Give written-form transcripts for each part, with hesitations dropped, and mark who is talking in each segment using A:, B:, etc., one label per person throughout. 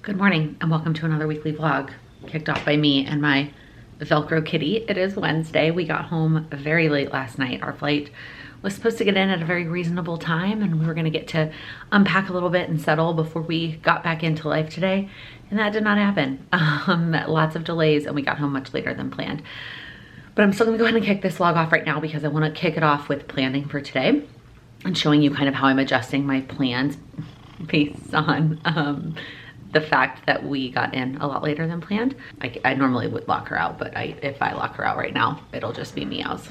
A: Good morning and welcome to another weekly vlog kicked off by me and my Velcro kitty. It is Wednesday. We got home very late last night. Our flight was supposed to get in at a very reasonable time and we were gonna get to unpack a little bit and settle before we got back into life today. And that did not happen. Lots of delays and we got home much later than planned. But I'm still gonna go ahead and kick this vlog off right now because I wanna kick it off with planning for today and showing you kind of how I'm adjusting my plans based on the fact that we got in a lot later than planned. I normally would lock her out, but if I lock her out right now, it'll just be meows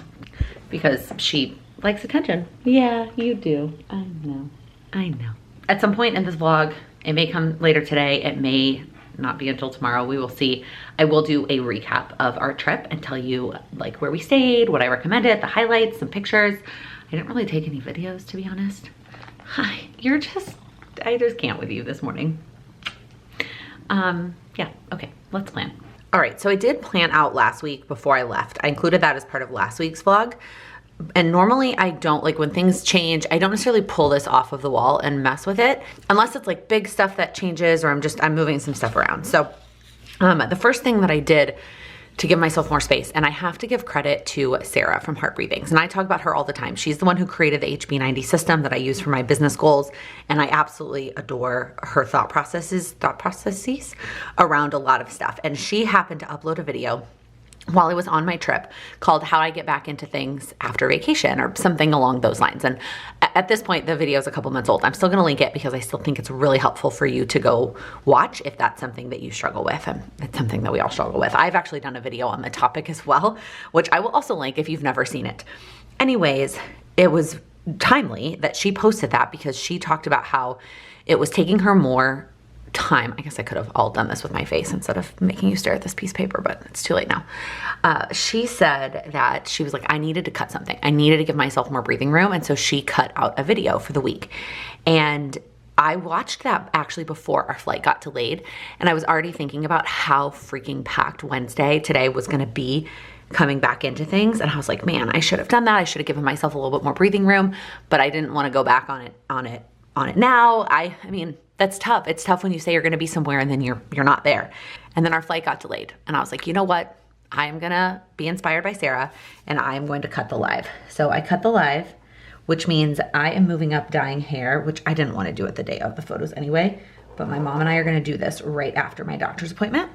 A: because she likes attention. Yeah, you do. I know. At some point in this vlog, it may come later today, it may not be until tomorrow, we will see. I will do a recap of our trip and tell you like where we stayed, what I recommended, the highlights, some pictures. I didn't really take any videos, to be honest. Hi, I just can't with you this morning. Yeah, okay, let's plan. All right, so I did plan out last week before I left. I included that as part of last week's vlog. And normally I don't, like when things change, I don't necessarily pull this off of the wall and mess with it unless it's like big stuff that changes or I'm moving some stuff around. So the first thing that I did to give myself more space, and I have to give credit to Sarah from Heart Breathings, and I talk about her all the time. She's the one who created the HB90 system that I use for my business goals, and I absolutely adore her thought processes around a lot of stuff. And she happened to upload a video while I was on my trip called How I Get Back Into Things After Vacation or something along those lines. And at this point, the video is a couple months old. I'm still gonna link it because I still think it's really helpful for you to go watch if that's something that you struggle with. And it's something that we all struggle with. I've actually done a video on the topic as well, which I will also link if you've never seen it. Anyways, it was timely that she posted that because she talked about how it was taking her more time. I guess I could have all done this with my face instead of making you stare at this piece of paper, but it's too late now. She said that she was like, I needed to cut something. I needed to give myself more breathing room. And so she cut out a video for the week. And I watched that actually before our flight got delayed. And I was already thinking about how freaking packed Wednesday today was going to be coming back into things. And I was like, man, I should have done that. I should have given myself a little bit more breathing room, but I didn't want to go back on it now. I mean, that's tough. It's tough when you say you're going to be somewhere and then you're not there. And then our flight got delayed. And I was like, you know what? I am going to be inspired by Sarah and I am going to cut the live. So I cut the live, which means I am moving up dyeing hair, which I didn't want to do it the day of the photos anyway, but my mom and I are going to do this right after my doctor's appointment.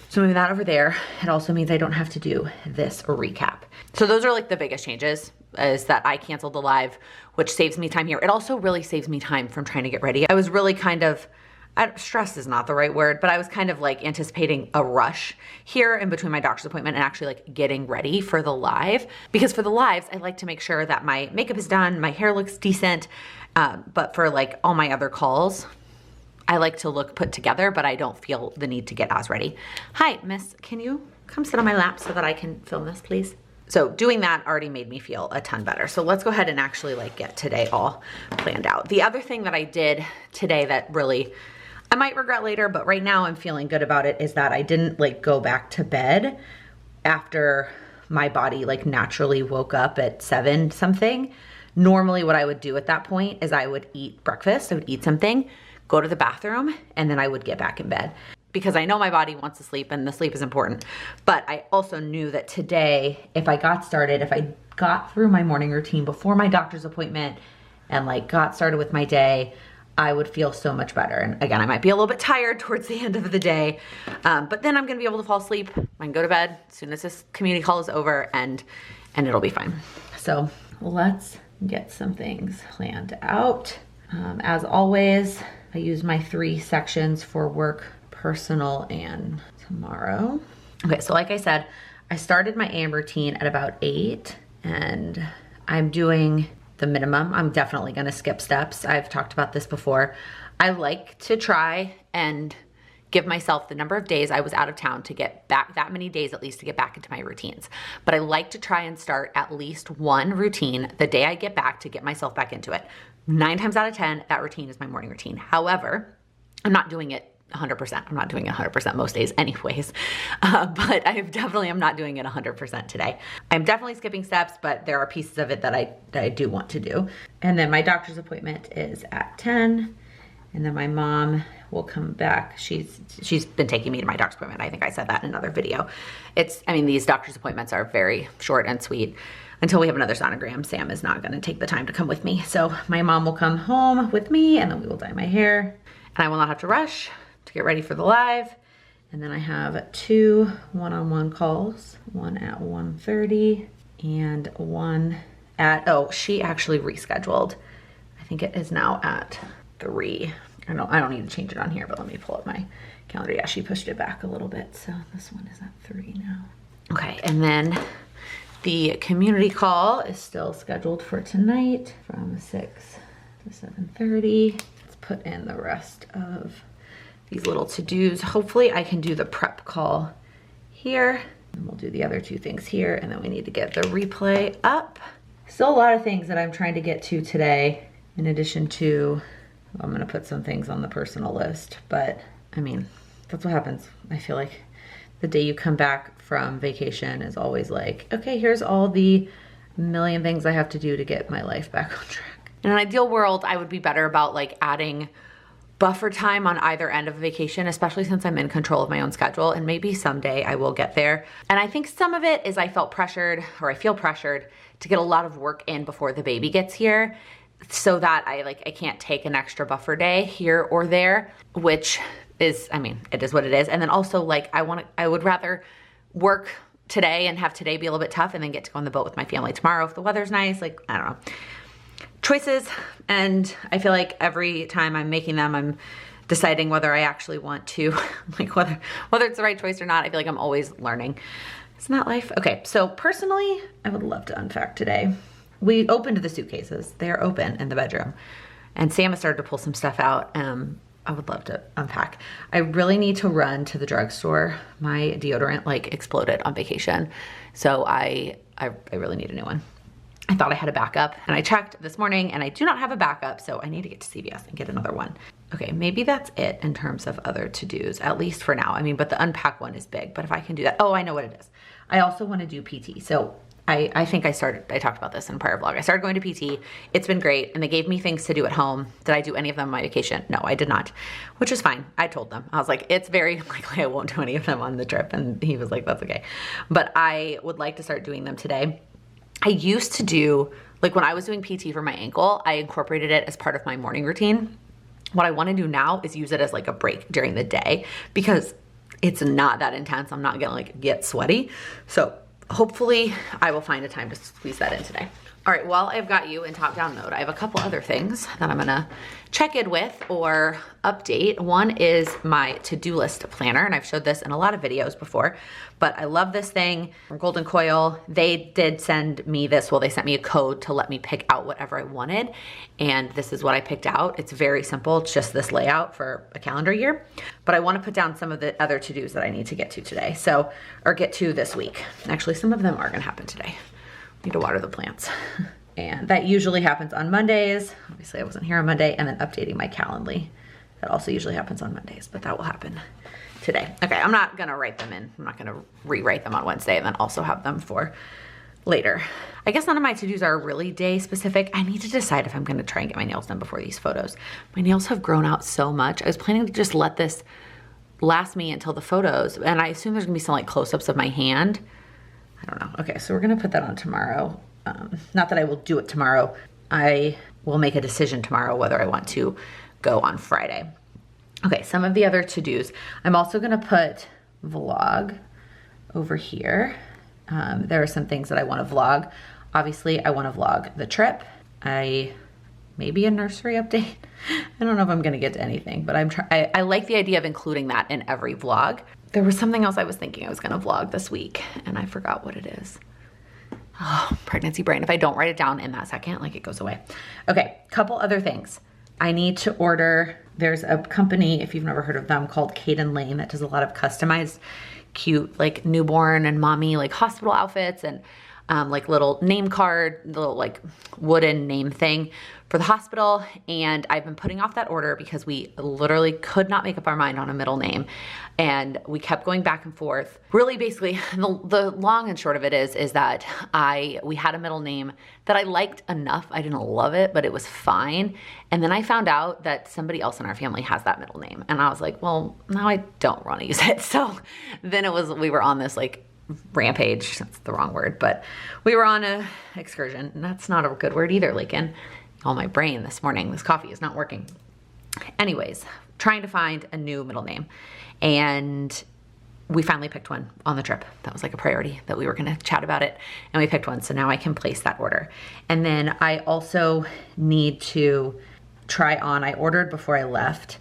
A: So moving that over there, it also means I don't have to do this recap. So those are like the biggest changes, is that I canceled the live, which saves me time here. It also really saves me time from trying to get ready. I was really kind of, stress is not the right word, but I was kind of like anticipating a rush here in between my doctor's appointment and actually like getting ready for the live. Because for the lives, I like to make sure that my makeup is done, my hair looks decent, but for like all my other calls, I like to look put together, but I don't feel the need to get as ready. Hi, miss, can you come sit on my lap so that I can film this, please? So doing that already made me feel a ton better. So let's go ahead and actually like get today all planned out. The other thing that I did today that really, I might regret later, but right now I'm feeling good about it, is that I didn't like go back to bed after my body like naturally woke up at 7 something. Normally what I would do at that point is I would eat breakfast, I would eat something, go to the bathroom, and then I would get back in bed. Because I know my body wants to sleep and the sleep is important. But I also knew that today, if I got started, if I got through my morning routine before my doctor's appointment and like got started with my day, I would feel so much better. And again, I might be a little bit tired towards the end of the day, but then I'm gonna be able to fall asleep. I can go to bed as soon as this community call is over and it'll be fine. So let's get some things planned out. As always, I use my 3 sections for work, personal, and tomorrow. Okay, so like I said, I started my AM routine at about 8 and I'm doing the minimum. I'm definitely gonna skip steps. I've talked about this before. I like to try and give myself the number of days I was out of town to get back, that many days at least to get back into my routines. But I like to try and start at least one routine the day I get back to get myself back into it. 9 times out of 10, that routine is my morning routine. However, I'm not doing it 100%. I'm not doing it 100% most days anyways, but I definitely am not doing it 100% today. I'm definitely skipping steps, but there are pieces of it that I do want to do. And then my doctor's appointment is at 10. And then my mom will come back. She's been taking me to my doctor's appointment. I think I said that in another video. I mean, these doctor's appointments are very short and sweet. Until we have another sonogram, Sam is not gonna take the time to come with me. So my mom will come home with me and then we will dye my hair. And I will not have to rush to get ready for the live. And then I have 2 one-on-one calls, one at 1:30 and one at, oh, she actually rescheduled. I think it is now at 3. I don't need to change it on here, but let me pull up my calendar. Yeah, she pushed it back a little bit. So this one is at 3 now. Okay, and then the community call is still scheduled for tonight from 6 to 7:30. Let's put in the rest of these little to-dos. Hopefully I can do the prep call here. And we'll do the other 2 things here, and then we need to get the replay up. Still a lot of things that I'm trying to get to today, in addition to, well, I'm gonna put some things on the personal list, but I mean, that's what happens. I feel like the day you come back from vacation is always like, okay, here's all the million things I have to do to get my life back on track. In an ideal world, I would be better about like adding buffer time on either end of a vacation, especially since I'm in control of my own schedule, and maybe someday I will get there. And I think some of it is I feel pressured to get a lot of work in before the baby gets here, so that I can't take an extra buffer day here or there, which is, I mean, it is what it is. And then also like I would rather work today and have today be a little bit tough and then get to go on the boat with my family tomorrow if the weather's nice. Like, I don't know. Choices, and I feel like every time I'm making them, I'm deciding whether I actually want to, like whether it's the right choice or not. I feel like I'm always learning. Isn't that life? Okay, so personally, I would love to unpack today. We opened the suitcases. They are open in the bedroom. And Sam has started to pull some stuff out. I would love to unpack. I really need to run to the drugstore. My deodorant like exploded on vacation. So I really need a new one. I thought I had a backup, and I checked this morning and I do not have a backup, so I need to get to CVS and get another one. Okay, maybe that's it in terms of other to-dos, at least for now. I mean, but the unpack one is big, but if I can do that, oh, I know what it is. I also want to do PT. So I think I talked about this in a prior vlog. I started going to PT. It's been great, and they gave me things to do at home. Did I do any of them on my vacation? No, I did not, which is fine. I told them. I was like, it's very likely I won't do any of them on the trip, and he was like, that's okay. But I would like to start doing them today. I used to do, like when I was doing PT for my ankle, I incorporated it as part of my morning routine. What I want to do now is use it as like a break during the day because it's not that intense. I'm not gonna like get sweaty. So hopefully I will find a time to squeeze that in today. All right, while I've got you in top-down mode, I have a couple other things that I'm gonna check in with or update. One is my to-do list planner, and I've showed this in a lot of videos before, but I love this thing from Golden Coil. They did send me this, well, they sent me a code to let me pick out whatever I wanted, and this is what I picked out. It's very simple. It's just this layout for a calendar year, but I wanna put down some of the other to-dos that I need to get to today, or get to this week. Actually, some of them are gonna happen today. Need to water the plants. And that usually happens on Mondays. Obviously I wasn't here on Monday, and then updating my Calendly. That also usually happens on Mondays, but that will happen today. Okay, I'm not gonna write them in. I'm not gonna rewrite them on Wednesday and then also have them for later. I guess none of my to-dos are really day specific. I need to decide if I'm gonna try and get my nails done before these photos. My nails have grown out so much. I was planning to just let this last me until the photos, and I assume there's gonna be some like close-ups of my hand. I don't know. Okay, so we're gonna put that on tomorrow. Not that I will do it tomorrow. I will make a decision tomorrow whether I want to go on Friday. Okay, some of the other to-dos. I'm also gonna put vlog over here. There are some things that I wanna vlog. Obviously, I wanna vlog the trip. Maybe a nursery update. I don't know if I'm gonna get to anything, but I like the idea of including that in every vlog. There was something else I was thinking I was gonna vlog this week, and I forgot what it is. Oh, pregnancy brain. If I don't write it down in that second, like it goes away. Okay, couple other things. I need to order, there's a company, if you've never heard of them, called Caden Lane that does a lot of customized, cute, like newborn and mommy, like hospital outfits. And like little name card, little like wooden name thing for the hospital. And I've been putting off that order because we literally could not make up our mind on a middle name. And we kept going back and forth. Really, basically, the long and short of it is that we had a middle name that I liked enough. I didn't love it, but it was fine. And then I found out that somebody else in our family has that middle name. And I was like, well, now I don't want to use it. So then we were on this like rampage. That's the wrong word, but we were on a excursion. And that's not a good word either, Laken. Oh, my brain this morning, this coffee is not working. Anyways, trying to find a new middle name. And we finally picked one on the trip. That was like a priority that we were gonna chat about it. And we picked one, so now I can place that order. And then I also need to try on, I ordered before I left,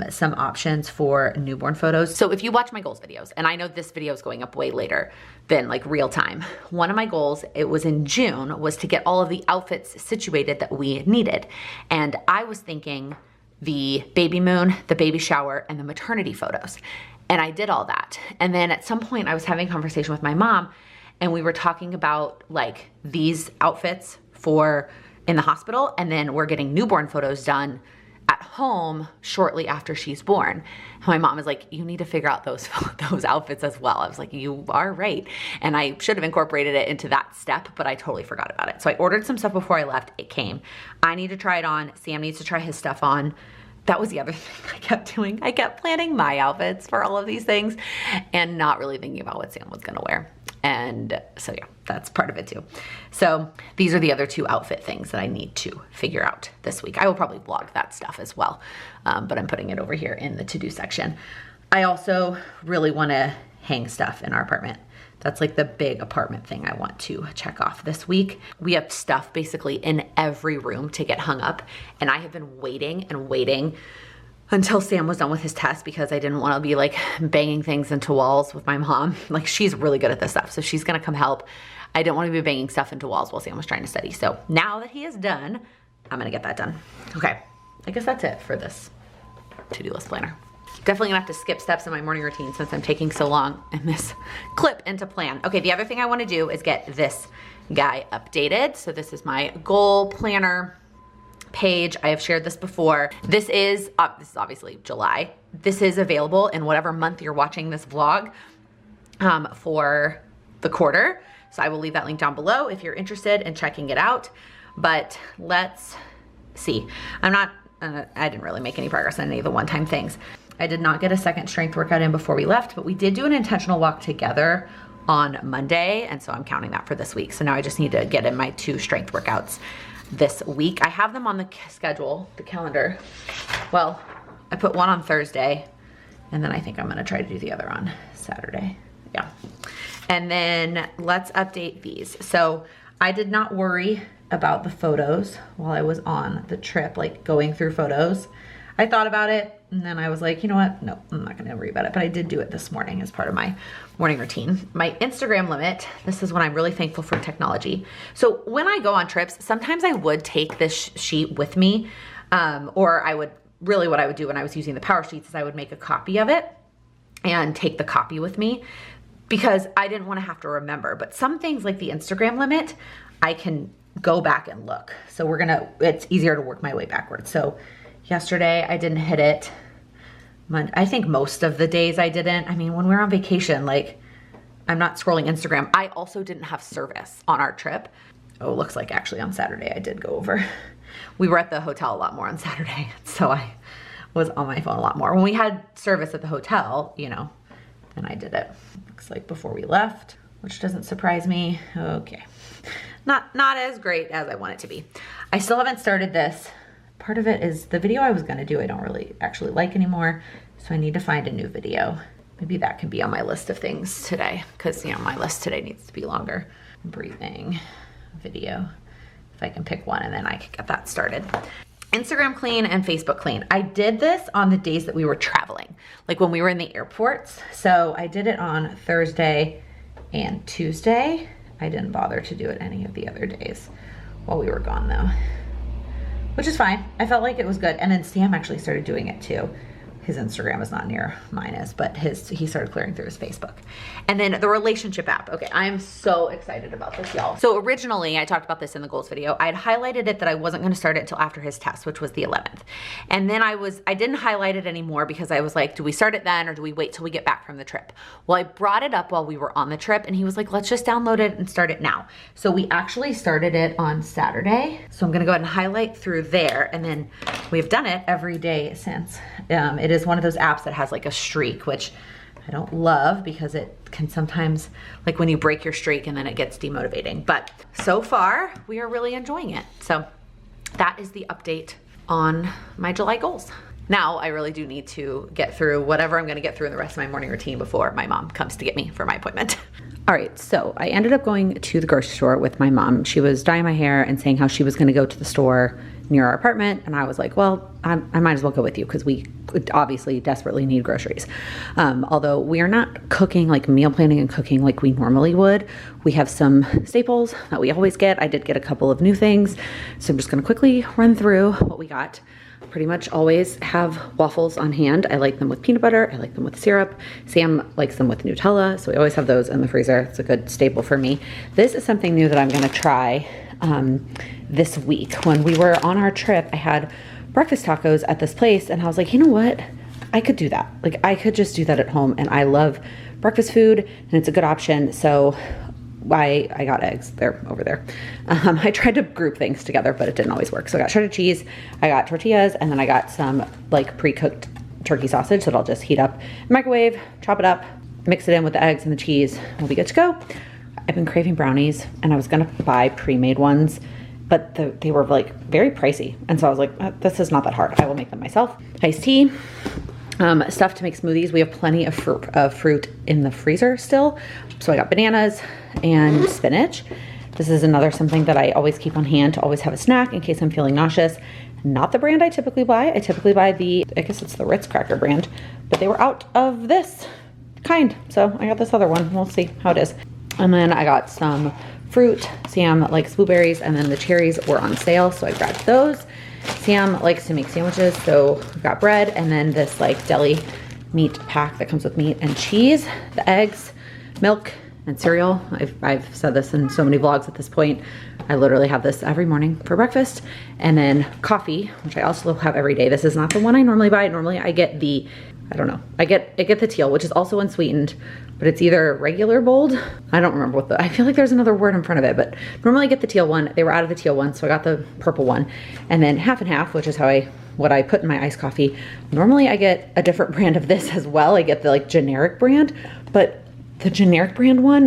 A: some options for newborn photos. So if you watch my goals videos, and I know this video is going up way later than like real time, one of my goals, it was in June, was to get all of the outfits situated that we needed. And I was thinking the baby moon, the baby shower, and the maternity photos. And I did all that. And then at some point I was having a conversation with my mom, and we were talking about like these outfits for in the hospital, and then we're getting newborn photos done at home shortly after she's born. And my mom was like, you need to figure out those outfits as well. I was like, you are right. And I should have incorporated it into that step, but I totally forgot about it. So I ordered some stuff before I left. It came. I need to try it on. Sam needs to try his stuff on. That was the other thing I kept doing. I kept planning my outfits for all of these things and not really thinking about what Sam was gonna wear. And so yeah, that's part of it too. So these are the other two outfit things that I need to figure out this week. I will probably vlog that stuff as well, but I'm putting it over here in the to-do section. I also really wanna hang stuff in our apartment. That's like the big apartment thing I want to check off this week. We have stuff basically in every room to get hung up, and I have been waiting and waiting until Sam was done with his test because I didn't want to be like banging things into walls with my mom. Like, she's really good at this stuff, so she's gonna come help. I didn't want to be banging stuff into walls while Sam was trying to study. So now that he is done, I'm gonna get that done. Okay, I guess that's it for this to-do list planner. Definitely gonna have to skip steps in my morning routine since I'm taking so long in this clip into plan. Okay, the other thing I wanna do is get this guy updated. So this is my goal planner page. I have shared this before. This is obviously July. This is available in whatever month you're watching this vlog for the quarter. So I will leave that link down below if you're interested in checking it out. But let's see. I didn't really make any progress on any of the one-time things. I did not get a second strength workout in before we left, but we did do an intentional walk together on Monday, and so I'm counting that for this week. So now I just need to get in my 2 strength workouts this week. I have them on the schedule, the calendar. Well, I put one on Thursday, and then I think I'm gonna try to do the other on Saturday. Yeah. And then let's update these. So I did not worry about the photos while I was on the trip, like going through photos. I thought about it, and then I was like, you know what? No, I'm not gonna worry about it. But I did do it this morning as part of my morning routine. My Instagram limit, this is when I'm really thankful for technology. So when I go on trips, sometimes I would take this sheet with me, or I would, really what I would do when I was using the power sheets is I would make a copy of it and take the copy with me because I didn't wanna have to remember. But some things like the Instagram limit, I can go back and look. So it's easier to work my way backwards. So yesterday I didn't hit it. I think most of the days I didn't. I mean, when we're on vacation, like I'm not scrolling Instagram. I also didn't have service on our trip. Oh, looks like actually on Saturday I did go over. We were at the hotel a lot more on Saturday, so I was on my phone a lot more. When we had service at the hotel, you know, then I did it. Looks like before we left, which doesn't surprise me. Okay, not as great as I want it to be. I still haven't started this. Part of it is the video I was gonna do I don't really actually like anymore, so I need to find a new video. Maybe that can be on my list of things today, because you know my list today needs to be longer. Breathing video, if I can pick one, and then I can get that started. Instagram clean and Facebook clean. I did this on the days that we were traveling, like when we were in the airports. So I did it on Thursday and Tuesday. I didn't bother to do it any of the other days while we were gone though, which is fine. I felt like it was good. And then Sam actually started doing it too. his Instagram is not near mine is, but he started clearing through his Facebook. And then the relationship app. Okay, I am so excited about this, y'all. So originally, I talked about this in the goals video. I had highlighted it that I wasn't gonna start it until after his test, which was the 11th. And then I didn't highlight it anymore because I was like, do we start it then or do we wait till we get back from the trip? Well, I brought it up while we were on the trip and he was like, let's just download it and start it now. So we actually started it on Saturday. So I'm gonna go ahead and highlight through there, and then we've done it every day since. It is one of those apps that has like a streak, which I don't love because it can sometimes, like when you break your streak and then it gets demotivating. But so far, we are really enjoying it. So that is the update on my July goals. Now I really do need to get through whatever I'm gonna get through in the rest of my morning routine before my mom comes to get me for my appointment. All right, so I ended up going to the grocery store with my mom. She was dyeing my hair and saying how she was gonna go to the store near our apartment. And I was like, well, I might as well go with you because we obviously desperately need groceries. Although we are not cooking, like meal planning and cooking like we normally would. We have some staples that we always get. I did get a couple of new things. So I'm just gonna quickly run through what we got. Pretty much always have waffles on hand. I like them with peanut butter. I like them with syrup. Sam likes them with Nutella. So we always have those in the freezer. It's a good staple for me. This is something new that I'm gonna try this week. When we were on our trip, I had breakfast tacos at this place and I was like, you know what? I could do that. Like I could just do that at home, and I love breakfast food and it's a good option. So I got eggs. They're over there. I tried to group things together, but it didn't always work. So I got shredded cheese, I got tortillas, and then I got some like pre-cooked turkey sausage that I'll just heat up, microwave, chop it up, mix it in with the eggs and the cheese. We'll be good to go. I've been craving brownies and I was gonna buy pre-made ones, but they were like very pricey. And so I was like, this is not that hard. I will make them myself. Iced tea, stuff to make smoothies. We have plenty of fruit in the freezer still. So I got bananas and spinach. This is another something that I always keep on hand to always have a snack in case I'm feeling nauseous. Not the brand I typically buy. I typically buy I guess it's the Ritz Cracker brand, but they were out of this kind. So I got this other one. We'll see how it is. And then I got some fruit. Sam likes blueberries, and then the cherries were on sale, so I grabbed those. Sam likes to make sandwiches, so I got bread, and then this like deli meat pack that comes with meat and cheese, the eggs, milk, and cereal. I've said this in so many vlogs at this point. I literally have this every morning for breakfast. And then coffee, which I also have every day. This is not the one I normally buy. Normally I get the, I don't know, I get the teal, which is also unsweetened, but it's either regular bold. I don't remember what I feel like there's another word in front of it, but normally I get the teal one. They were out of the teal one, so I got the purple one. And then half and half, which is what I put in my iced coffee. Normally I get a different brand of this as well. I get the like generic brand, but the generic brand one,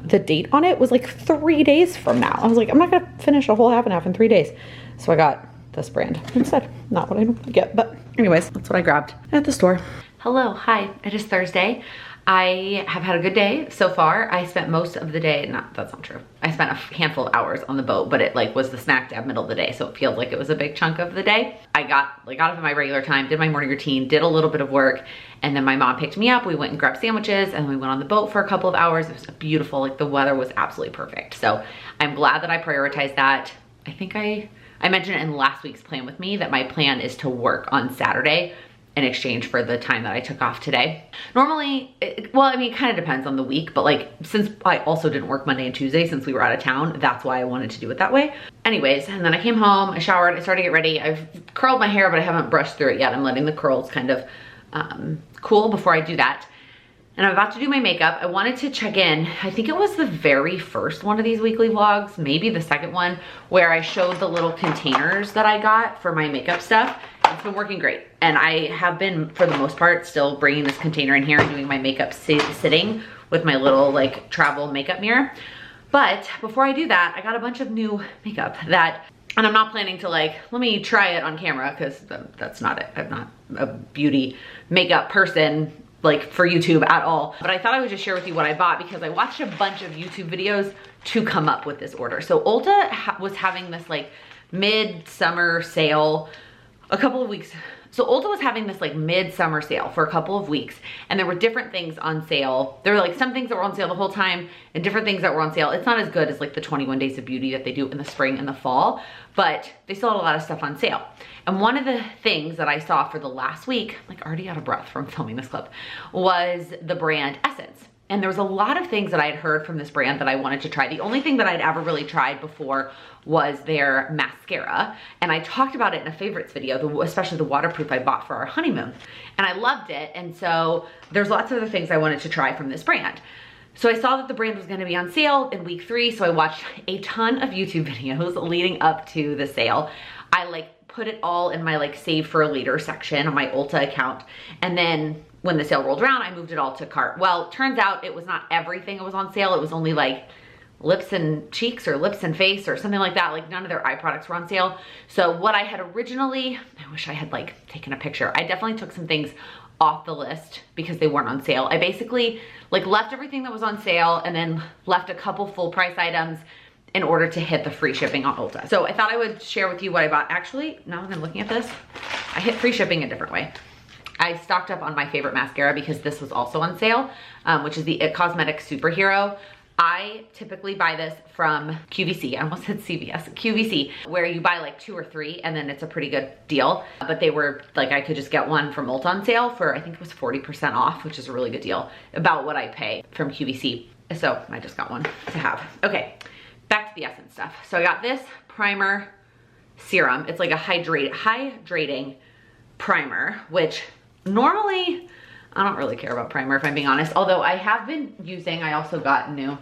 A: the date on it was like 3 days from now. I was like, I'm not gonna finish a whole half and half in 3 days. So I got this brand instead. Not what I normally get, but anyways, that's what I grabbed at the store. Hello, hi, it is Thursday. I have had a good day so far. I spent most of the day, that's not true. I spent a handful of hours on the boat, but it like was the snack dab middle of the day. So it feels like it was a big chunk of the day. I got up at my regular time, did my morning routine, did a little bit of work. And then my mom picked me up. We went and grabbed sandwiches and we went on the boat for a couple of hours. It was beautiful. Like the weather was absolutely perfect. So I'm glad that I prioritized that. I think I mentioned in last week's plan with me that my plan is to work on Saturday in exchange for the time that I took off today. Normally, well, I mean, it kind of depends on the week, but like, since I also didn't work Monday and Tuesday since we were out of town, that's why I wanted to do it that way. Anyways, and then I came home, I showered, I started to get ready. I've curled my hair, but I haven't brushed through it yet. I'm letting the curls kind of cool before I do that. And I'm about to do my makeup. I wanted to check in. I think it was the very first one of these weekly vlogs, maybe the second one, where I showed the little containers that I got for my makeup stuff. It's been working great. And I have been, for the most part, still bringing this container in here and doing my makeup sitting with my little like travel makeup mirror. But before I do that, I got a bunch of new makeup and I'm not planning to like, let me try it on camera because that's not it. I'm not a beauty makeup person like for YouTube at all. But I thought I would just share with you what I bought because I watched a bunch of YouTube videos to come up with this order. So Ulta was having this like mid-summer sale a couple of weeks. So Ulta was having this like midsummer sale for a couple of weeks, and there were different things on sale. There were like some things that were on sale the whole time and different things that were on sale. It's not as good as like the 21 Days of Beauty that they do in the spring and the fall, but they still had a lot of stuff on sale. And one of the things that I saw for the last week, like already out of breath from filming this clip, was the brand Essence. And there was a lot of things that I had heard from this brand that I wanted to try. The only thing that I'd ever really tried before was their mascara. And I talked about it in a favorites video, especially the waterproof I bought for our honeymoon. And I loved it. And so there's lots of other things I wanted to try from this brand. So I saw that the brand was gonna be on sale in week 3. So I watched a ton of YouTube videos leading up to the sale. I like put it all in my like save for a later section on my Ulta account. And then when the sale rolled around, I moved it all to cart. Well, turns out it was not everything that was on sale. It was only like lips and cheeks or lips and face or something like that. Like none of their eye products were on sale. So what I had originally, I wish I had like taken a picture. I definitely took some things off the list because they weren't on sale. I basically like left everything that was on sale and then left a couple full price items in order to hit the free shipping on Ulta. So I thought I would share with you what I bought. Actually, now that I'm looking at this, I hit free shipping a different way. I stocked up on my favorite mascara because this was also on sale, which is the It Cosmetics Superhero. I typically buy this from QVC, I almost said CVS, QVC, where you buy like 2 or 3 and then it's a pretty good deal. But they were like, I could just get one from Ulta on sale for, I think it was 40% off, which is a really good deal, about what I pay from QVC. So I just got one to have. Okay, back to the Essence stuff. So I got this primer serum. It's like a hydrating primer, which normally, I don't really care about primer if I'm being honest. Although I have been using, I also got new,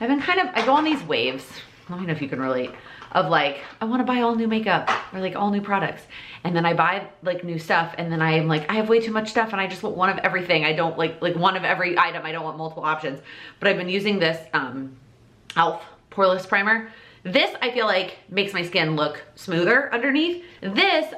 A: I've been kind of, I go on these waves, let me know if you can relate, of like, I want to buy all new makeup or like all new products. And then I buy like new stuff and then I'm like, I have way too much stuff and I just want one of everything. I don't like one of every item. I don't want multiple options. But I've been using this e.l.f. Poreless Primer. This I feel like makes my skin look smoother underneath. This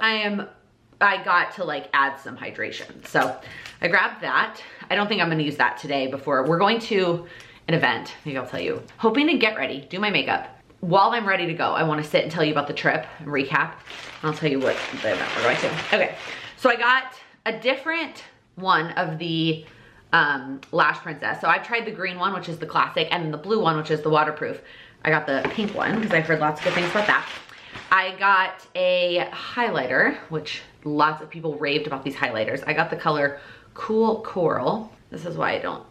A: I got to like add some hydration. So I grabbed that. I don't think I'm gonna use that today before we're going to an event. Maybe I'll tell you. Hoping to get ready, do my makeup. While I'm ready to go, I wanna sit and tell you about the trip and recap. And I'll tell you what the event we're going to. Okay, so I got a different one of the Lash Princess. So I've tried the green one, which is the classic, and the blue one, which is the waterproof. I got the pink one because I've heard lots of good things about that. I got a highlighter, which lots of people raved about these highlighters. I got the color Cool Coral. This is why I don't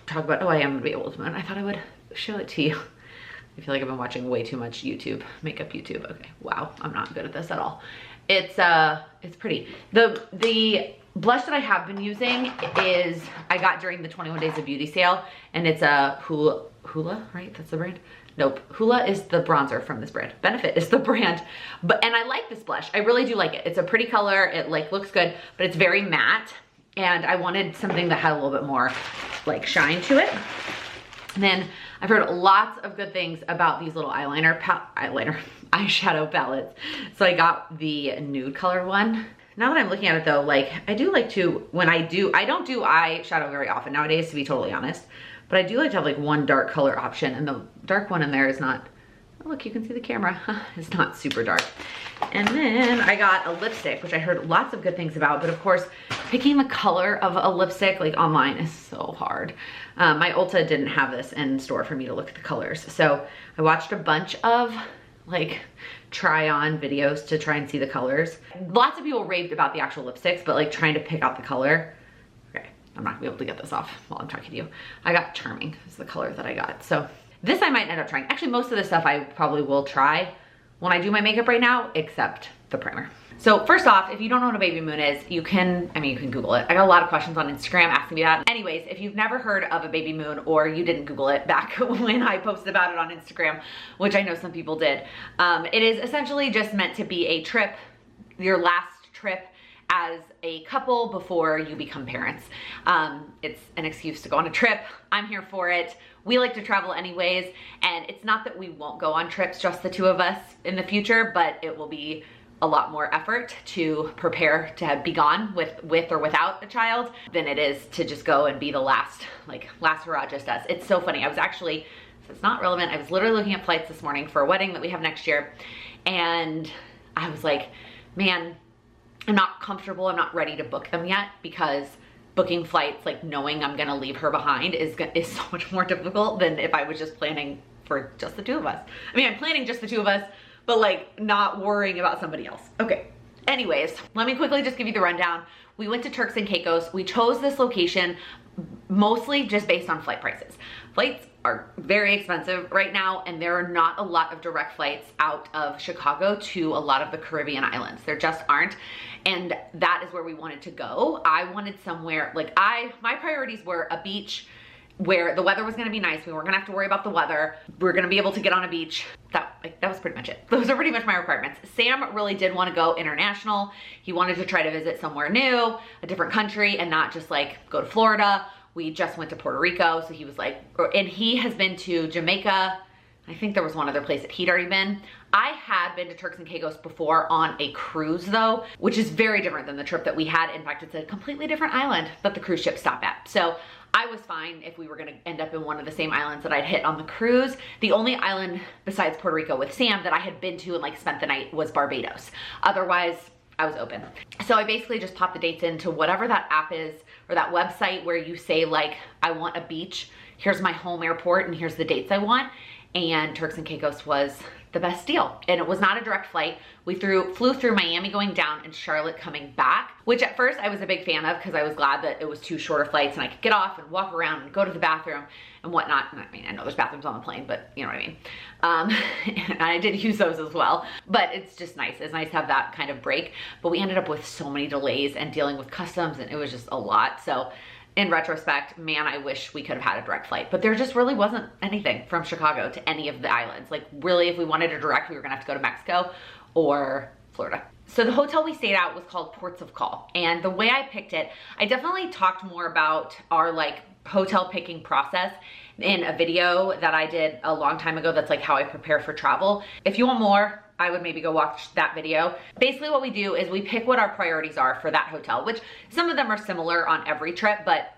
A: talk about, oh, I am gonna be able to, I thought I would show it to you. I feel like I've been watching way too much YouTube, makeup YouTube. Okay, wow, I'm not good at this at all. It's pretty. The blush that I have been using is, I got during the 21 Days of Beauty sale, and it's a Hoola, right? That's the brand? Nope, Hoola is the bronzer from this brand. Benefit is the brand, and I like this blush. I really do like it. It's a pretty color, it like looks good, but it's very matte, and I wanted something that had a little bit more like shine to it. And then I've heard lots of good things about these little eyeshadow palettes. So I got the nude color one. Now that I'm looking at it though, like I do like to, I don't do eyeshadow very often nowadays, to be totally honest, but I do like to have like one dark color option, and the dark one in there is not, oh look, you can see the camera, it's not super dark. And then I got a lipstick, which I heard lots of good things about, but of course, picking the color of a lipstick like online is so hard. My Ulta didn't have this in store for me to look at the colors. So I watched a bunch of like try on videos to try and see the colors. Lots of people raved about the actual lipsticks, but like trying to pick out the color, okay, I'm not gonna be able to get this off while I'm talking to you. I got Charming, is the color that I got. So this I might end up trying. Actually, most of the stuff I probably will try when I do my makeup right now, except the primer. So first off, if you don't know what a baby moon is, you can Google it. I got a lot of questions on Instagram asking me that. Anyways, if you've never heard of a baby moon, or you didn't Google it back when I posted about it on Instagram, which I know some people did, it is essentially just meant to be a trip, your last trip as a couple before you become parents. It's an excuse to go on a trip. I'm here for it. We like to travel anyways, and it's not that we won't go on trips, just the two of us in the future, but it will be a lot more effort to prepare to be gone with or without a child than it is to just go and be the last hurrah, just us. It's so funny. I was actually, so it's not relevant, I was literally looking at flights this morning for a wedding that we have next year, and I was like, man, I'm not comfortable, I'm not ready to book them yet, because booking flights, like knowing I'm gonna leave her behind is so much more difficult than if I was just planning for just the two of us. I mean, I'm planning just the two of us, but like not worrying about somebody else. Okay. Anyways, let me quickly just give you the rundown. We went to Turks and Caicos. We chose this location mostly just based on flight prices. Flights are very expensive right now, and there are not a lot of direct flights out of Chicago to a lot of the Caribbean islands. There just aren't, and that is where we wanted to go. I wanted somewhere, like my priorities were a beach where the weather was gonna be nice. We weren't gonna have to worry about the weather. We were gonna be able to get on a beach. That was pretty much it. Those are pretty much my requirements. Sam really did wanna go international. He wanted to try to visit somewhere new, a different country, and not just like go to Florida. We just went to Puerto Rico, so he was like, and he has been to Jamaica. I think there was one other place that he'd already been. I had been to Turks and Caicos before on a cruise though, which is very different than the trip that we had. In fact, it's a completely different island that the cruise ship stopped at. So I was fine if we were gonna end up in one of the same islands that I'd hit on the cruise. The only island besides Puerto Rico with Sam that I had been to and like spent the night was Barbados. Otherwise, I was open. So I basically just popped the dates into whatever that app is, or that website where you say like, I want a beach, here's my home airport, and here's the dates I want. And Turks and Caicos was the best deal. And it was not a direct flight. We flew through Miami going down and Charlotte coming back, which at first I was a big fan of because I was glad that it was 2 shorter flights and I could get off and walk around and go to the bathroom and whatnot. And I mean, I know there's bathrooms on the plane, but you know what I mean. And I did use those as well, but it's just nice. It's nice to have that kind of break. But we ended up with so many delays and dealing with customs, and it was just a lot. So in retrospect, man, I wish we could have had a direct flight, but there just really wasn't anything from Chicago to any of the islands. Like really, if we wanted a direct, we were gonna have to go to Mexico or Florida. So the hotel we stayed at was called Ports of Call. And the way I picked it, I definitely talked more about our like hotel picking process in a video that I did a long time ago. That's like how I prepare for travel. If you want more, I would maybe go watch that video. Basically what we do is we pick what our priorities are for that hotel, which some of them are similar on every trip, but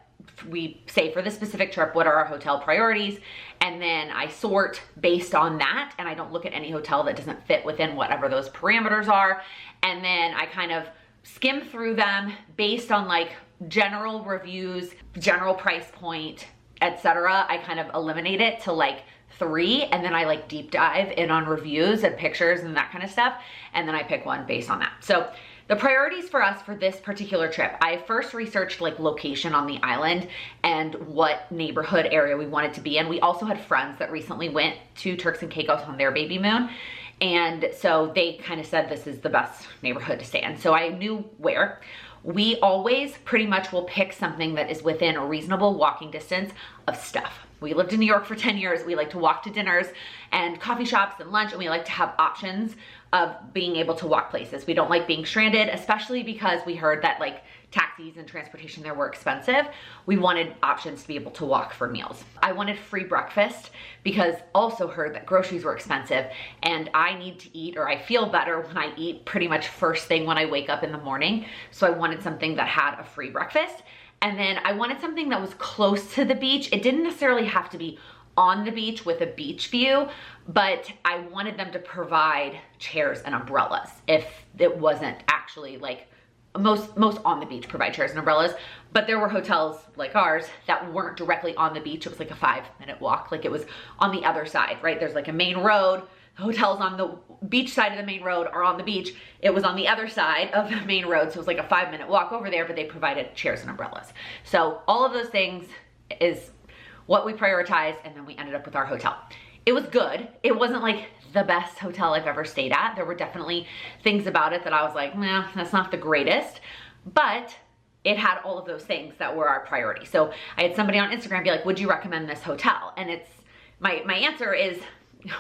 A: we say for this specific trip, what are our hotel priorities? And then I sort based on that, and I don't look at any hotel that doesn't fit within whatever those parameters are. And then I kind of skim through them based on like general reviews, general price point, etc. I kind of eliminate it to like 3, and then I like deep dive in on reviews and pictures and that kind of stuff, and then I pick one based on that. So the priorities for us for this particular trip, I first researched like location on the island and what neighborhood area we wanted to be in. We also had friends that recently went to Turks and Caicos on their baby moon, and so they kind of said this is the best neighborhood to stay in. So I knew where. We always pretty much will pick something that is within a reasonable walking distance of stuff. We lived in New York for 10 years. We like to walk to dinners and coffee shops and lunch, and we like to have options of being able to walk places. We don't like being stranded, especially because we heard that like taxis and transportation there were expensive. We wanted options to be able to walk for meals. I wanted free breakfast because also heard that groceries were expensive, and I need to eat, or I feel better when I eat pretty much first thing when I wake up in the morning. So I wanted something that had a free breakfast. And then I wanted something that was close to the beach. It didn't necessarily have to be on the beach with a beach view, but I wanted them to provide chairs and umbrellas if it wasn't actually like most on the beach provide chairs and umbrellas, but there were hotels like ours that weren't directly on the beach. It was like a 5-minute walk. Like it was on the other side, right? There's like a main road. The hotels on the beach side of the main road are on the beach. It was on the other side of the main road. So it was like a 5-minute walk over there, but they provided chairs and umbrellas. So all of those things is what we prioritized, and then we ended up with our hotel. It was good. It wasn't like the best hotel I've ever stayed at. There were definitely things about it that I was like, nah, that's not the greatest, but it had all of those things that were our priority. So I had somebody on Instagram be like, would you recommend this hotel? And it's, my answer is,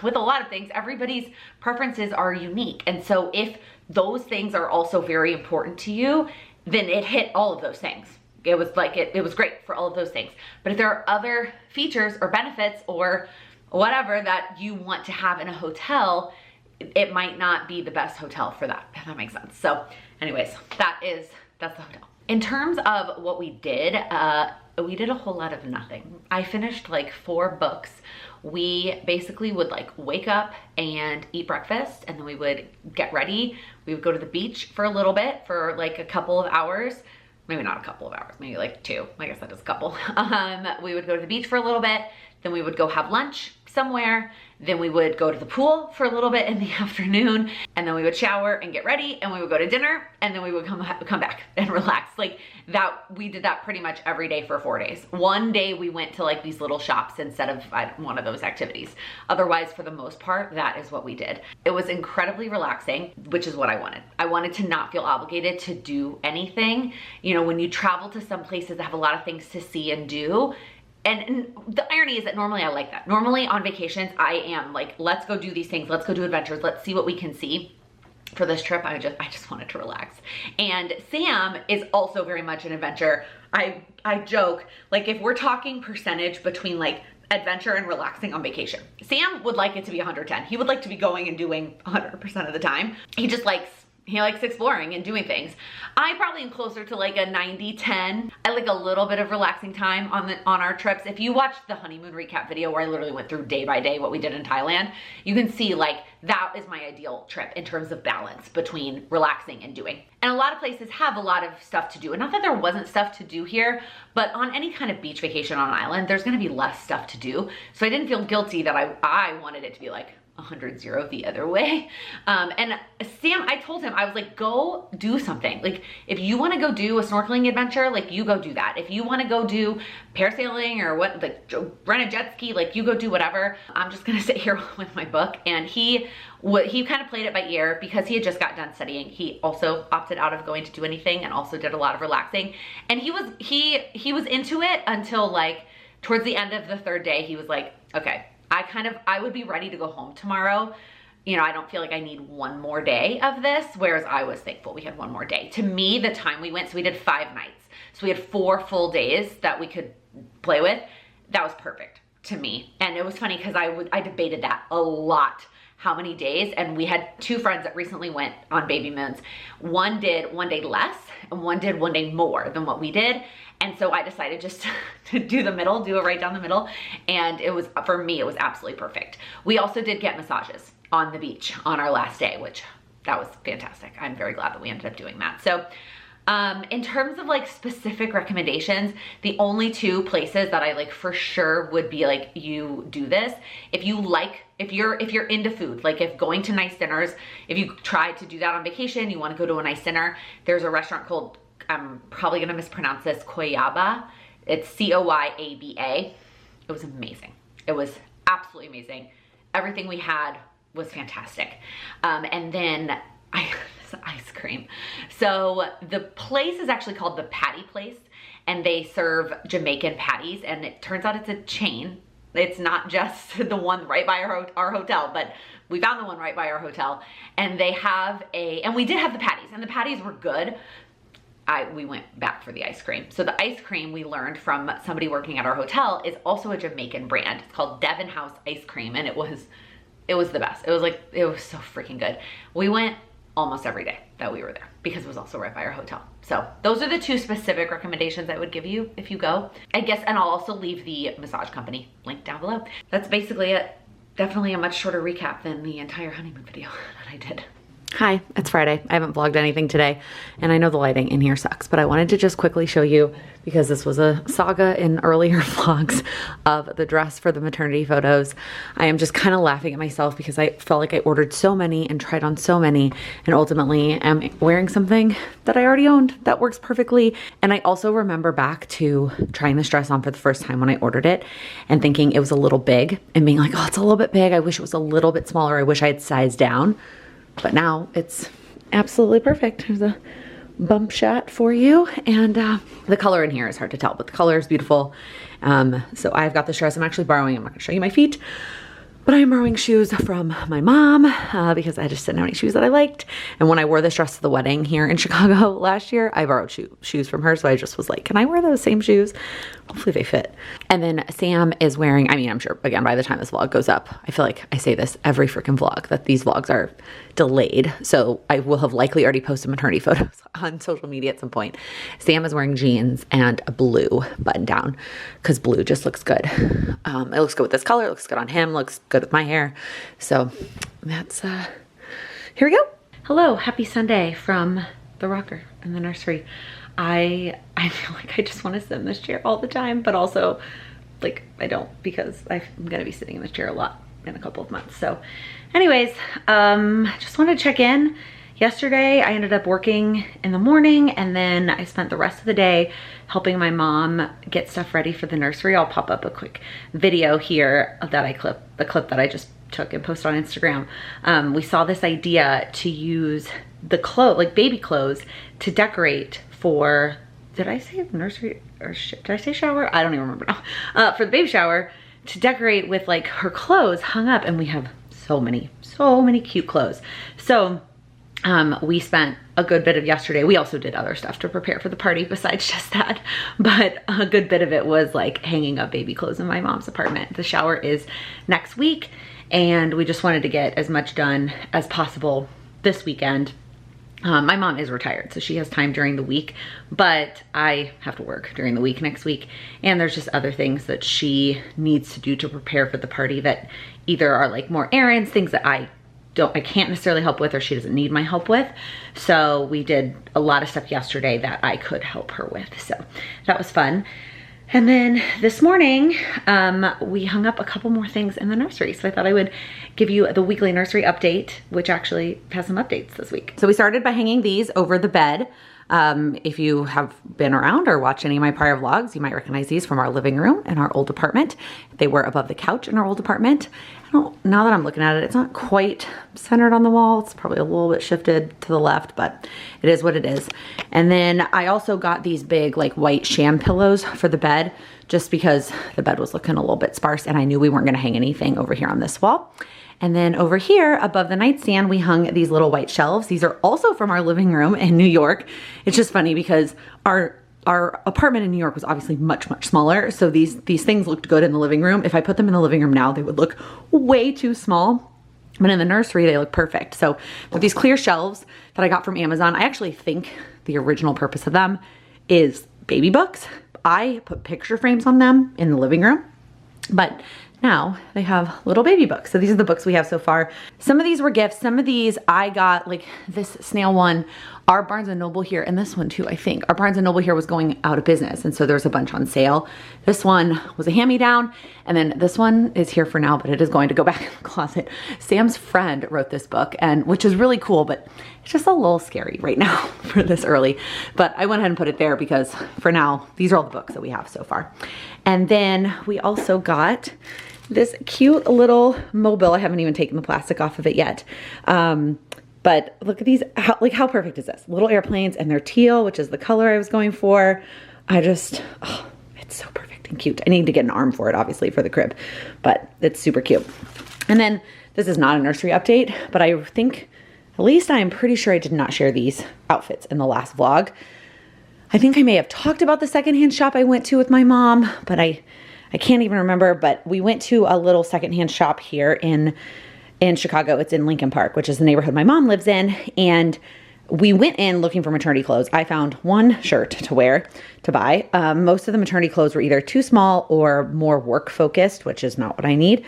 A: with a lot of things, everybody's preferences are unique. And so if those things are also very important to you, then it hit all of those things. It was like, it was great for all of those things. But if there are other features or benefits or whatever that you want to have in a hotel, it might not be the best hotel for that, if that makes sense. So anyways, that's the hotel. In terms of what we did a whole lot of nothing. I finished like 4 books. We basically would like wake up and eat breakfast, and then we would get ready. We would go to the beach for a little bit, for like a couple of hours. Maybe not a couple of hours, maybe like 2. I guess that is a couple. We would go to the beach for a little bit, then we would go have lunch somewhere, then we would go to the pool for a little bit in the afternoon, and then we would shower and get ready, and we would go to dinner, and then we would come back and relax. Like that, we did that pretty much every day for 4 days. One day we went to like these little shops instead of one of those activities. Otherwise, for the most part, that is what we did. It was incredibly relaxing, which is what I wanted. I wanted to not feel obligated to do anything. You know, when you travel to some places that have a lot of things to see and do, and the irony is that normally I like that. Normally on vacations, I am like, let's go do these things. Let's go do adventures. Let's see what we can see. For this trip, I just wanted to relax. And Sam is also very much an adventure. I joke, like if we're talking percentage between like adventure and relaxing on vacation, Sam would like it to be 110. He would like to be going and doing 100% of the time. He likes exploring and doing things. I probably am closer to like a 90-10. I like a little bit of relaxing time on our trips. If you watch the honeymoon recap video where I literally went through day by day what we did in Thailand, you can see like that is my ideal trip in terms of balance between relaxing and doing. And a lot of places have a lot of stuff to do. And not that there wasn't stuff to do here, but on any kind of beach vacation on an island, there's gonna be less stuff to do. So I didn't feel guilty that I wanted it to be like 100-0 the other way. And Sam, I told him, I was like, go do something. Like if you want to go do a snorkeling adventure, like you go do that. If you want to go do parasailing or what, like rent a jet ski, like you go do whatever. I'm just gonna sit here with my book. And he kind of played it by ear because he had just got done studying. He also opted out of going to do anything and also did a lot of relaxing. And he was into it until like towards the end of the 3rd day. He was like, okay, I would be ready to go home tomorrow. You know, I don't feel like I need one more day of this, whereas I was thankful we had one more day. To me, the time we went, so we did 5 nights. So we had 4 full days that we could play with. That was perfect to me. And it was funny because I debated that a lot, how many days, and we had 2 friends that recently went on baby moons. One did 1 day less, and one did 1 day more than what we did. And so I decided just to do the middle, do it right down the middle. And it was, for me, it was absolutely perfect. We also did get massages on the beach on our last day, which that was fantastic. I'm very glad that we ended up doing that. So in terms of like specific recommendations, the only 2 places that I like for sure would be like, you do this. If you're into food, like if going to nice dinners, if you tried to do that on vacation, you want to go to a nice dinner, there's a restaurant called, I'm probably gonna mispronounce this, Coyaba. It's C-O-Y-A-B-A. It was amazing. It was absolutely amazing. Everything we had was fantastic. And then ice cream. So the place is actually called the Patty Place, and they serve Jamaican patties, and it turns out it's a chain. It's not just the one right by our hotel, but we found the one right by our hotel. And they have and we did have the patties, and the patties were good. We went back for the ice cream. So the ice cream, we learned from somebody working at our hotel, is also a Jamaican brand. It's called Devon House Ice Cream, and it was the best. It was so freaking good. We went almost every day that we were there because it was also right by our hotel. So those are the 2 specific recommendations I would give you if you go, I guess. And I'll also leave the massage company link down below. That's basically it. Definitely a much shorter recap than the entire honeymoon video that I did. Hi, it's Friday. I haven't vlogged anything today, and I know the lighting in here sucks, but I wanted to just quickly show you, because this was a saga in earlier vlogs, of the dress for the maternity photos. I am just kind of laughing at myself because I felt like I ordered so many and tried on so many, and ultimately am wearing something that I already owned that works perfectly. And I also remember back to trying this dress on for the first time when I ordered it and thinking it was a little big and being like, oh, it's a little bit big. I wish it was a little bit smaller. I wish I had sized down. But now it's absolutely perfect. Here's a bump shot for you. And the color in here is hard to tell, but the color is beautiful. So I've got this dress I'm actually borrowing. I'm not gonna show you my feet, but I'm borrowing shoes from my mom because I just didn't have any shoes that I liked. And when I wore this dress to the wedding here in Chicago last year, I borrowed shoes from her. So I just was like, can I wear those same shoes? Hopefully they fit. And then Sam is wearing, I mean, I'm sure, again, by the time this vlog goes up, I feel like I say this every freaking vlog, that these vlogs are delayed. So I will have likely already posted maternity photos on social media at some point. Sam is wearing jeans and a blue button down because blue just looks good. It looks good with this color. It looks good on him. Looks good with my hair. So that's, here we go. Hello, happy Sunday from the rocker and the nursery. I feel like I just want to sit in this chair all the time, but also like I don't, because I'm going to be sitting in this chair a lot in a couple of months. So anyways, just wanted to check in. Yesterday I ended up working in the morning, and then I spent the rest of the day helping my mom get stuff ready for the nursery. I'll pop up a quick video here that the clip that I just took and posted on Instagram. We saw this idea to use the clothes, like baby clothes, to decorate for, did I say nursery or did I say shower? I don't even remember now. For the baby shower, to decorate with like her clothes hung up, and we have so many cute clothes. So we spent a good bit of yesterday. We also did other stuff to prepare for the party besides just that, but a good bit of it was like hanging up baby clothes in my mom's apartment. The shower is next week, and we just wanted to get as much done as possible this weekend. My mom is retired, so she has time during the week, but I have to work during the week next week. And there's just other things that she needs to do to prepare for the party that either are like more errands, things that I can't necessarily help with, or she doesn't need my help with. So we did a lot of stuff yesterday that I could help her with. So that was fun. And then this morning, we hung up a couple more things in the nursery. So I thought I would give you the weekly nursery update, which actually has some updates this week. So we started by hanging these over the bed. If you have been around or watched any of my prior vlogs, you might recognize these from our living room in our old apartment. They were above the couch in our old apartment. Now that I'm looking at it, it's not quite centered on the wall. It's probably a little bit shifted to the left, but it is what it is. And then I also got these big like white sham pillows for the bed, just because the bed was looking a little bit sparse and I knew we weren't gonna hang anything over here on this wall. And then over here above the nightstand, we hung these little white shelves. These are also from our living room in New York. It's just funny because our apartment in New York was obviously much smaller. So these things looked good in the living room. If I put them in the living room now, they would look way too small. But in the nursery, they look perfect. So with these clear shelves that I got from Amazon, I actually think the original purpose of them is baby books. I put picture frames on them in the living room, but now they have little baby books. So these are the books we have so far. Some of these were gifts. Some of these I got, like this snail one, our Barnes & Noble here, and this one too, I think. Our Barnes & Noble here was going out of business, and so there's a bunch on sale. This one was a hand-me-down, and then this one is here for now, but it is going to go back in the closet. Sam's friend wrote this book, and which is really cool, but it's just a little scary right now for this early. But I went ahead and put it there because for now, these are all the books that we have so far. And then we also got this cute little mobile. I haven't even taken the plastic off of it yet. But look at these, how perfect is this? Little airplanes, and they're teal, which is the color I was going for. It's so perfect and cute. I need to get an arm for it, obviously, for the crib, but it's super cute. And then this is not a nursery update, but I think, at least I'm pretty sure I did not share these outfits in the last vlog. I think I may have talked about the secondhand shop I went to with my mom, but I can't even remember. But we went to a little secondhand shop here in Chicago. It's in Lincoln Park, which is the neighborhood my mom lives in. And we went in looking for maternity clothes. I found one shirt to buy. Most of the maternity clothes were either too small or more work focused, which is not what I need.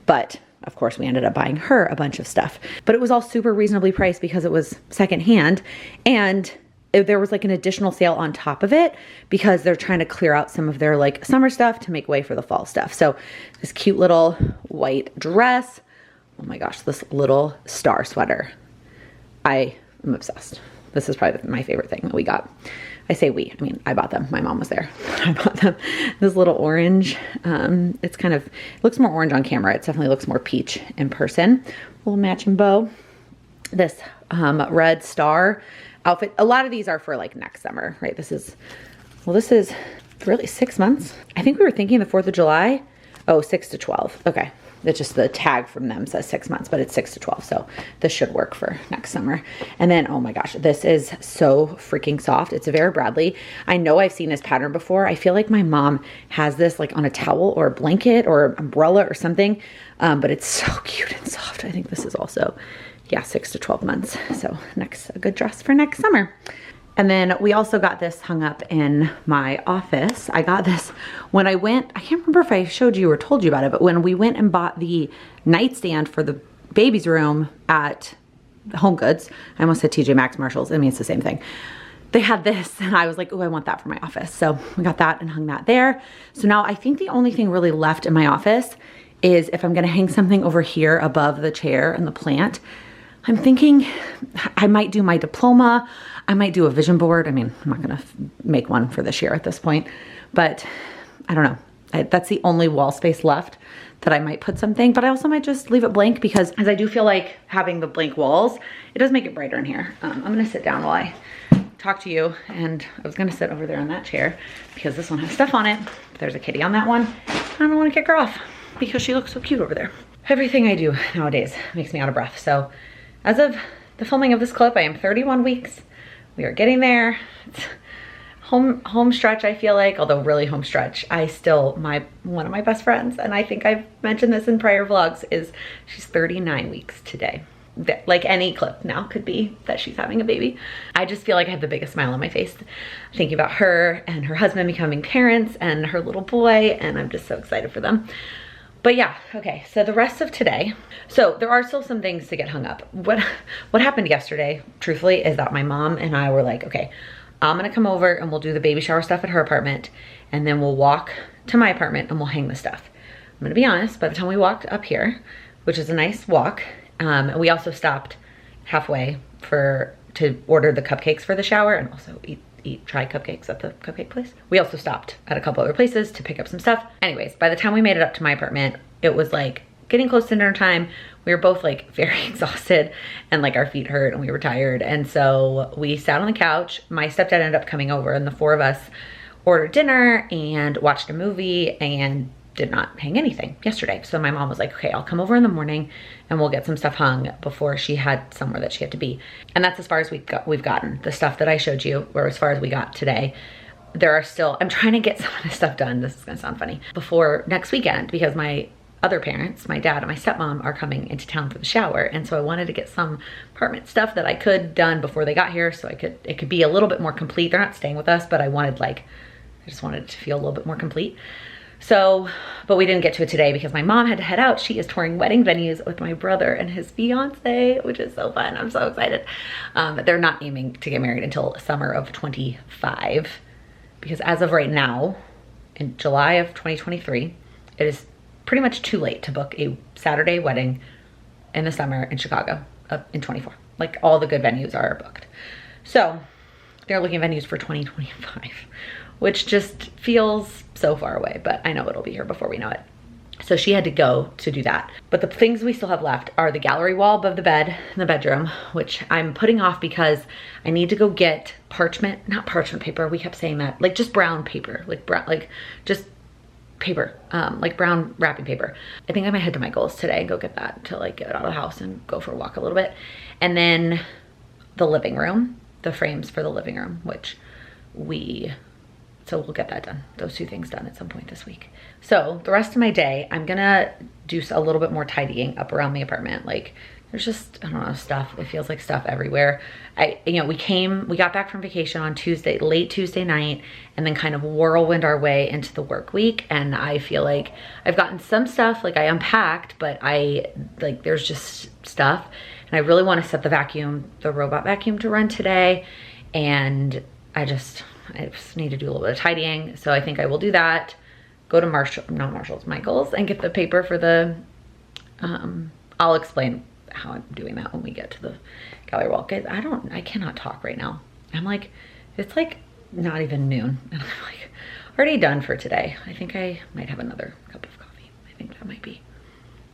A: But of course we ended up buying her a bunch of stuff, but it was all super reasonably priced because it was secondhand. And there was like an additional sale on top of it because they're trying to clear out some of their like summer stuff to make way for the fall stuff. So this cute little white dress. Oh my gosh, this little star sweater. I am obsessed. This is probably my favorite thing that we got. I say we, I mean, I bought them. My mom was there. I bought them. This little orange, it's kind of, it looks more orange on camera. It definitely looks more peach in person. Little matching bow. This red star outfit. A lot of these are for like next summer, right? This is really 6 months. I think we were thinking the 4th of July. Oh, 6 to 12. Okay. It's just the tag from them says 6 months, but it's 6 to 12. So this should work for next summer. And then, oh my gosh, this is so freaking soft. It's a Vera Bradley. I know I've seen this pattern before. I feel like my mom has this like on a towel or a blanket or umbrella or something. But it's so cute and soft. I think this is also, yeah, 6 to 12 months. So a good dress for next summer. And then we also got this hung up in my office. I got this when I went, I can't remember if I showed you or told you about it, but when we went and bought the nightstand for the baby's room at Home Goods, I almost said TJ Maxx, Marshalls, I mean, it's the same thing. They had this and I was like, oh, I want that for my office. So we got that and hung that there. So now I think the only thing really left in my office is if I'm gonna hang something over here above the chair and the plant. I'm thinking I might do my diploma. I might do a vision board. I mean, I'm not gonna make one for this year at this point, but I don't know. That's the only wall space left that I might put something, but I also might just leave it blank because as I do feel like having the blank walls, it does make it brighter in here. I'm gonna sit down while I talk to you, and I was gonna sit over there on that chair because this one has stuff on it. There's a kitty on that one. I don't wanna kick her off because she looks so cute over there. Everything I do nowadays makes me out of breath. So as of the filming of this clip, I am 31 weeks. We are getting there. It's home stretch, I feel like, although really home stretch. I still, one of my best friends, and I think I've mentioned this in prior vlogs, is she's 39 weeks today. Like any clip now could be that she's having a baby. I just feel like I have the biggest smile on my face thinking about her and her husband becoming parents and her little boy, and I'm just so excited for them. But yeah, okay, so the rest of today, so there are still some things to get hung up. What happened yesterday, truthfully, is that my mom and I were like, okay, I'm gonna come over and we'll do the baby shower stuff at her apartment, and then we'll walk to my apartment and we'll hang the stuff. I'm gonna be honest, by the time we walked up here, which is a nice walk, and we also stopped halfway to order the cupcakes for the shower and also try cupcakes at the cupcake place. We also stopped at a couple other places to pick up some stuff. Anyways, by the time we made it up to my apartment, it was like getting close to dinner time. We were both like very exhausted and like our feet hurt and we were tired. And so we sat on the couch. My stepdad ended up coming over and the four of us ordered dinner and watched a movie and did not hang anything yesterday. So my mom was like, okay, I'll come over in the morning and we'll get some stuff hung before she had somewhere that she had to be. And that's as far as we've gotten. The stuff that I showed you were as far as we got today. There are still, I'm trying to get some of this stuff done, this is gonna sound funny, before next weekend because my other parents, my dad and my stepmom, are coming into town for the shower. And so I wanted to get some apartment stuff that I could done before they got here so it could be a little bit more complete. They're not staying with us, but I just wanted it to feel a little bit more complete. So, but we didn't get to it today because my mom had to head out. She is touring wedding venues with my brother and his fiance, which is so fun. I'm so excited. But they're not aiming to get married until summer of 25 because as of right now, in July of 2023, it is pretty much too late to book a Saturday wedding in the summer in Chicago in 24. Like all the good venues are booked. So they're looking at venues for 2025. Which just feels so far away, but I know it'll be here before we know it. So she had to go to do that. But the things we still have left are the gallery wall above the bed in the bedroom, which I'm putting off because I need to go get not parchment paper, we kept saying that, like just brown paper, like just paper, like brown wrapping paper. I think I might head to Michael's today and go get that to like get out of the house and go for a walk a little bit. And then the living room, the frames for the living room, so we'll get that done, those two things done at some point this week. So the rest of my day, I'm gonna do a little bit more tidying up around the apartment. Like there's just, I don't know, stuff. It feels like stuff everywhere. We got back from vacation on Tuesday, late Tuesday night, and then kind of whirlwind our way into the work week. And I feel like I've gotten some stuff, like I unpacked, but there's just stuff. And I really wanna set the robot vacuum to run today. And I just need to do a little bit of tidying. So I think I will do that, go to Michael's and get the paper for the, I'll explain how I'm doing that when we get to the gallery wall. Guys, I cannot talk right now. I'm like, it's like not even noon. And I'm like already done for today. I think I might have another cup of coffee. I think that might be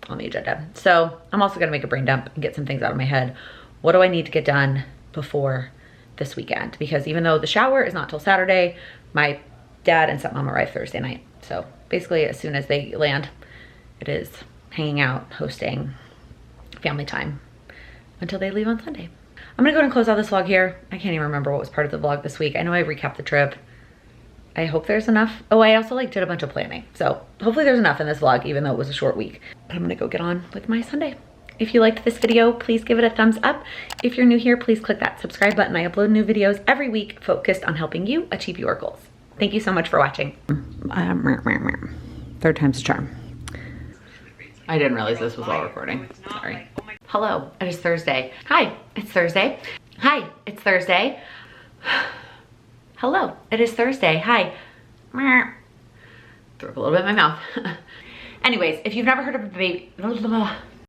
A: on the agenda. So I'm also gonna make a brain dump and get some things out of my head. What do I need to get done before this weekend? Because even though the shower is not till Saturday, my dad and stepmom arrive Thursday night. So basically as soon as they land, it is hanging out, hosting, family time until they leave on Sunday. I'm gonna go ahead and close out this vlog here. I can't even remember what was part of the vlog this week. I know I recapped the trip. I hope there's enough. Oh, I also did a bunch of planning. So hopefully there's enough in this vlog, even though it was a short week. But I'm gonna go get on with my Sunday. If you liked this video, please give it a thumbs up. If you're new here, please click that subscribe button. I upload new videos every week focused on helping you achieve your goals. Thank you so much for watching. Third time's a charm. I didn't realize this was all recording. Sorry. Hello, it is Thursday. Hi, it's Thursday. Hi, it's Thursday. Hello, it is Thursday. Hi. Threw up a little bit in my mouth. Anyways, if you've never heard of a baby,